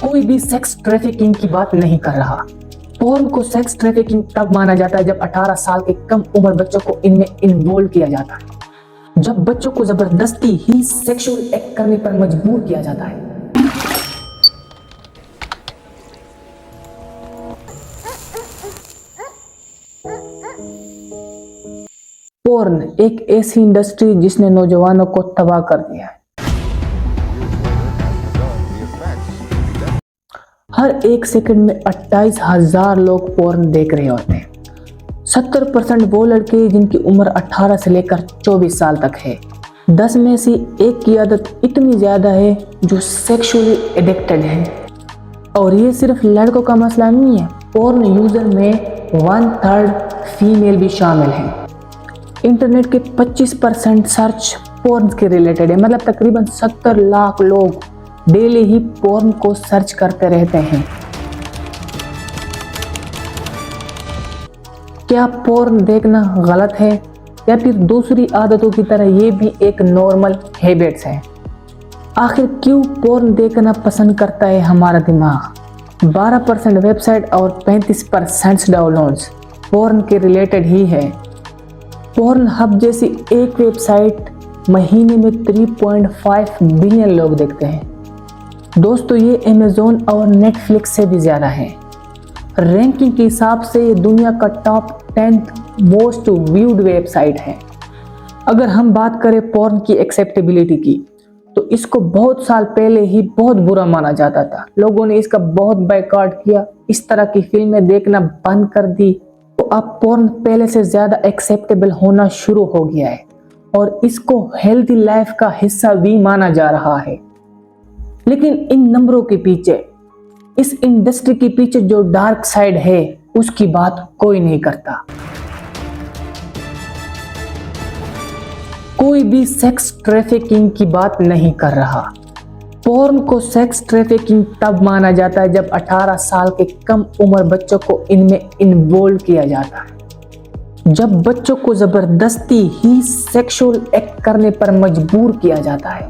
कोई भी sex trafficking की बात नहीं कर रहा। पोर्न को सेक्स ट्रैफिकिंग तब माना जाता है जब 18 साल के कम उम्र बच्चों को इनमें इन्वॉल्व किया जाता है, जब बच्चों को जबरदस्ती ही सेक्सुअल एक्ट करने पर मजबूर किया जाता है। पोर्न एक ऐसी इंडस्ट्री जिसने नौजवानों को तबाह कर दिया है। हर एक सेकंड में 28,000 लोग पोर्न देख रहे होते हैं। 70% वो लड़के जिनकी उम्र 18 से लेकर 24 साल तक है। 10 में से एक की आदत इतनी ज़्यादा है जो सेक्सुअली एडिक्टेड है। और ये सिर्फ लड़कों का मसला नहीं है, पोर्न यूज़र में 1/3 फीमेल भी शामिल हैं। इंटरनेट के 25% सर्च पोर्न के रिलेटेड है, मतलब तकरीबन 70 लाख लोग डेली ही पोर्न को सर्च करते रहते हैं। क्या पोर्न देखना गलत है या फिर दूसरी आदतों की तरह ये भी एक नॉर्मल हैबिट्स है? आखिर क्यों पोर्न देखना पसंद करता है हमारा दिमाग? 12% वेबसाइट और 35% डाउनलोड्स पोर्न के रिलेटेड ही है। पोर्न हब जैसी एक वेबसाइट महीने में 3.5 बिलियन लोग देखते हैं। दोस्तों, ये अमेज़न और नेटफ्लिक्स से भी ज़्यादा है। रैंकिंग के हिसाब से ये दुनिया का टॉप 10 मोस्ट व्यूड वेबसाइट है। अगर हम बात करें पोर्न की एक्सेप्टेबिलिटी की, तो इसको बहुत साल पहले ही बहुत बुरा माना जाता था। लोगों ने इसका बहुत बायकॉट किया, इस तरह की फिल्में देखना बंद कर दी। तो अब पोर्न पहले से ज़्यादा एक्सेप्टेबल होना शुरू हो गया है और इसको हेल्दी लाइफ का हिस्सा भी माना जा रहा है। लेकिन इन नंबरों के पीछे, इस इंडस्ट्री के पीछे जो डार्क साइड है, उसकी बात कोई नहीं करता। कोई भी सेक्स ट्रैफिकिंग की बात नहीं कर रहा। पोर्न को सेक्स ट्रैफिकिंग तब माना जाता है जब 18 साल के कम उम्र बच्चों को इनमें इन्वॉल्व किया जाता है, जब बच्चों को जबरदस्ती ही सेक्सुअल एक्ट करने पर मजबूर किया जाता है,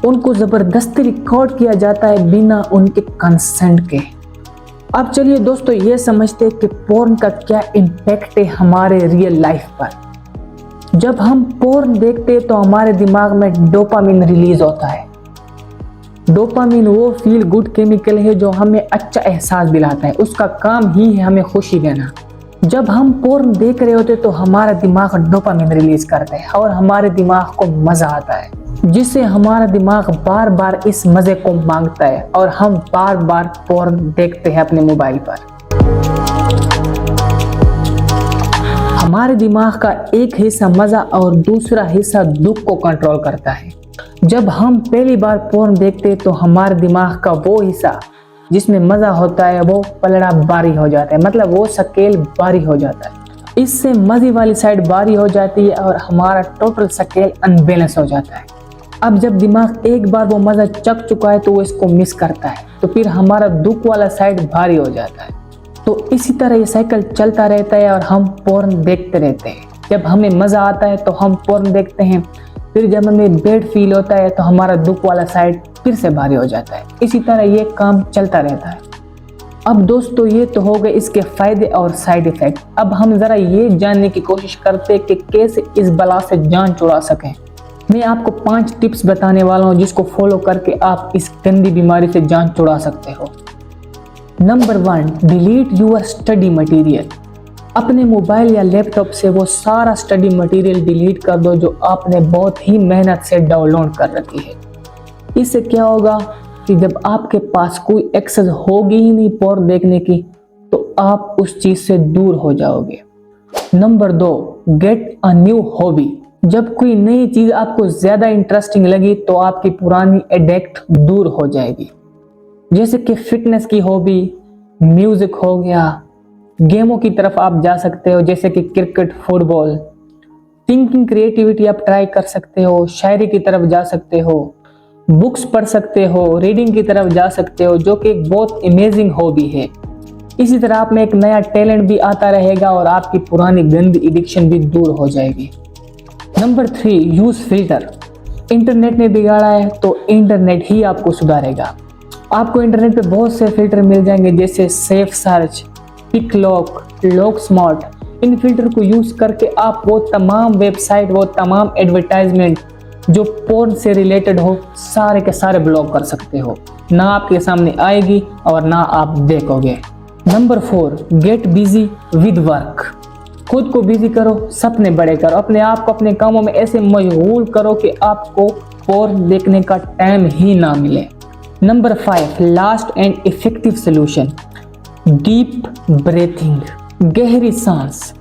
उनको जबरदस्ती रिकॉर्ड किया जाता है बिना उनके कंसेंट के। अब चलिए दोस्तों, ये समझते हैं कि पोर्न का क्या इम्पैक्ट है हमारे रियल लाइफ पर। जब हम पोर्न देखते हैं तो हमारे दिमाग में डोपामिन रिलीज होता है। डोपामिन वो फील गुड केमिकल है जो हमें अच्छा एहसास दिलाता है। उसका काम ही है हमें खुशी देना। जब हम पोर्न देख रहे होते तो हमारा दिमाग डोपामिन रिलीज करता है और हमारे दिमाग को मजा आता है, जिससे हमारा दिमाग बार बार इस मजे को मांगता है और हम बार बार पोर्न देखते हैं अपने मोबाइल पर। हमारे दिमाग का एक हिस्सा मजा और दूसरा हिस्सा दुख को कंट्रोल करता है। जब हम पहली बार पोर्न देखते हैं तो हमारे दिमाग का वो हिस्सा जिसमें मजा होता है वो पलड़ा बारी हो जाता है, मतलब वो स्केल बारी हो जाता है। इससे मजे वाली साइड बारी हो जाती है और हमारा टोटल स्केल अनबैलेंस हो जाता है। अब जब दिमाग एक बार वो मजा चख चुका है तो वो इसको मिस करता है, तो फिर हमारा दुख वाला साइड भारी हो जाता है। तो इसी तरह ये साइकिल चलता रहता है और हम पोर्न देखते रहते हैं। जब हमें मजा आता है तो हम पोर्न देखते हैं, फिर जब हमें बैड फील होता है तो हमारा दुख वाला साइड फिर से भारी हो जाता है। इसी तरह ये काम चलता रहता है। अब दोस्तों, ये तो हो गए इसके फायदे और साइड इफेक्ट। अब हम जरा ये जानने की कोशिश करते हैं कि कैसे इस बला से जान छुड़ा सकें। मैं आपको 5 टिप्स बताने वाला हूँ जिसको फॉलो करके आप इस गंदी बीमारी से जान छुड़ा सकते हो। Number 1, delete your study material. अपने मोबाइल या लैपटॉप से वो सारा स्टडी मटेरियल डिलीट कर दो जो आपने बहुत ही मेहनत से डाउनलोड कर रखी है। इससे क्या होगा कि जब आपके पास कोई एक्सेस होगी ही नहीं पोर्न देखने की, तो आप उस चीज से दूर हो जाओगे। Number 2, get a new hobby. जब कोई नई चीज आपको ज्यादा इंटरेस्टिंग लगी तो आपकी पुरानी एडिक्ट दूर हो जाएगी। जैसे कि फिटनेस की हॉबी, म्यूजिक हो गया, गेमों की तरफ आप जा सकते हो जैसे कि क्रिकेट, फुटबॉल। थिंकिंग, क्रिएटिविटी आप ट्राई कर सकते हो, शायरी की तरफ जा सकते हो, बुक्स पढ़ सकते हो, रीडिंग की तरफ जा सकते हो, जो कि एक बहुत अमेजिंग हॉबी है। इसी तरह आप में एक नया टैलेंट भी आता रहेगा और आपकी पुरानी गंदी एडिक्शन भी दूर हो जाएगी। Number 3, use filter. इंटरनेट ने बिगाड़ा है तो इंटरनेट ही आपको सुधारेगा। आपको इंटरनेट पे बहुत से फिल्टर मिल जाएंगे जैसे safe search, pick lock, lock smart. इन फिल्टर को यूज करके आप वो तमाम वेबसाइट, वो तमाम एडवर्टाइजमेंट जो पोर्न से रिलेटेड हो सारे के सारे ब्लॉक कर सकते हो। ना आपके सामने आएगी और ना आप देखोगे। Number 4, get busy with work. खुद को बिजी करो, सपने बड़े करो, अपने आप को अपने कामों में ऐसे मशगूल करो कि आपको पोर्न देखने का टाइम ही ना मिले। Number 5, last and effective solution, deep breathing, गहरी सांस।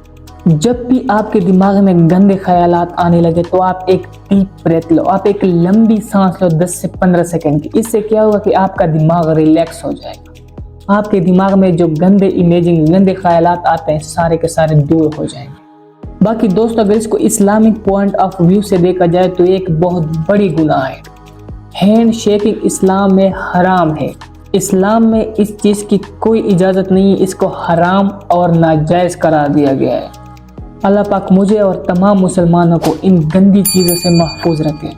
जब भी आपके दिमाग में गंदे ख्यालात आने लगे तो आप एक डीप ब्रेथ लो, आप एक लंबी सांस लो 10 से 15 सेकंड की। इससे क्या होगा कि आपका दिमाग रिलैक्स हो जाएगा, आपके दिमाग में जो गंदे इमेजिंग, गंदे ख्यालात आते हैं सारे के सारे दूर हो जाएंगे। बाकी दोस्तों, अगर इसको इस्लामिक पॉइंट ऑफ व्यू से देखा जाए तो एक बहुत बड़ी गुनाह है। हैंड शेकिंग इस्लाम में हराम है। इस्लाम में इस चीज़ की कोई इजाज़त नहीं है, इसको हराम और नाजायज़ करार दिया गया है। अल्लाह पाक मुझे और तमाम मुसलमानों को इन गंदी चीज़ों से महफूज रखे।